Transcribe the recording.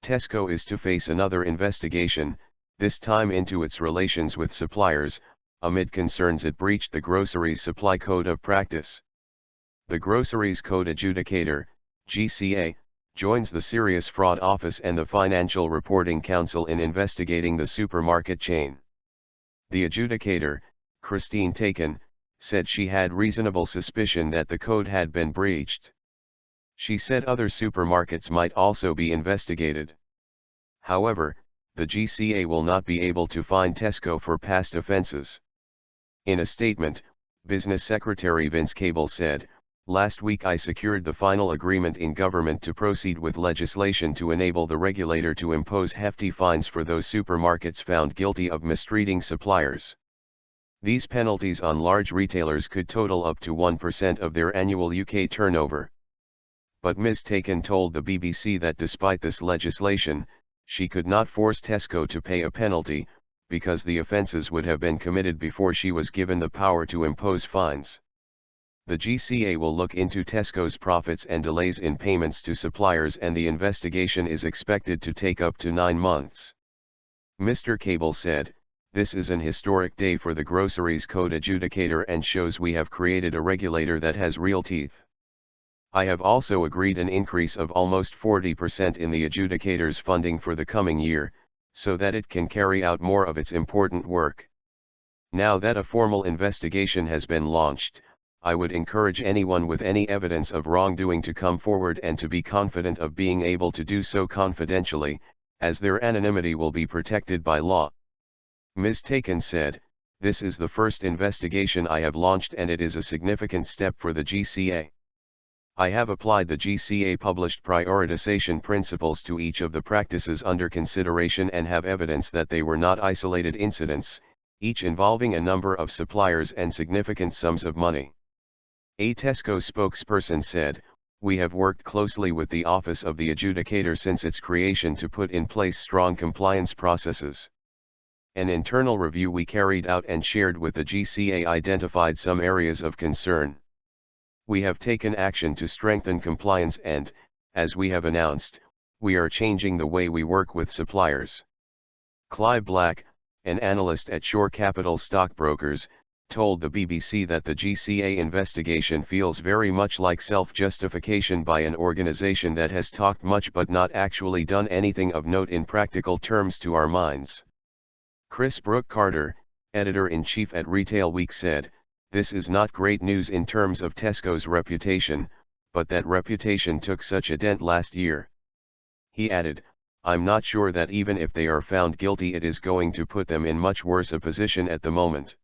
Tesco is to face another investigation, this time into its relations with suppliers, amid concerns it breached the Groceries Supply Code of Practice. The Groceries Code Adjudicator, GCA, joins the Serious Fraud Office and the Financial Reporting Council in investigating the supermarket chain. The adjudicator, Christine Tacon, said she had reasonable suspicion that the code had been breached. She said other supermarkets might also be investigated. However, the GCA will not be able to fine Tesco for past offences. In a statement, Business Secretary Vince Cable said, "Last week I secured the final agreement in government to proceed with legislation to enable the regulator to impose hefty fines for those supermarkets found guilty of mistreating suppliers. These penalties on large retailers could total up to 1% of their annual UK turnover." But Ms. Tacon told the BBC that despite this legislation, she could not force Tesco to pay a penalty, because the offences would have been committed before she was given the power to impose fines. The GCA will look into Tesco's profits and delays in payments to suppliers, and the investigation is expected to take up to 9 months. Mr. Cable said, "This is an historic day for the Groceries Code Adjudicator and shows we have created a regulator that has real teeth. I have also agreed an increase of almost 40% in the adjudicator's funding for the coming year, so that it can carry out more of its important work. Now that a formal investigation has been launched, I would encourage anyone with any evidence of wrongdoing to come forward and to be confident of being able to do so confidentially, as their anonymity will be protected by law." Ms. Tacon said, "This is the first investigation I have launched and it is a significant step for the GCA. I have applied the GCA published prioritization principles to each of the practices under consideration and have evidence that they were not isolated incidents, each involving a number of suppliers and significant sums of money." A Tesco spokesperson said, "We have worked closely with the Office of the Adjudicator since its creation to put in place strong compliance processes. An internal review we carried out and shared with the GCA identified some areas of concern. We have taken action to strengthen compliance and, as we have announced, we are changing the way we work with suppliers." Clive Black, an analyst at Shore Capital Stockbrokers, told the BBC that the GCA investigation feels very much like self-justification by an organization that has talked much but not actually done anything of note in practical terms to our minds. Chris Brooke-Carter, editor-in-chief at Retail Week said, "This is not great news in terms of Tesco's reputation, but that reputation took such a dent last year." He added, "I'm not sure that even if they are found guilty it is going to put them in much worse a position at the moment."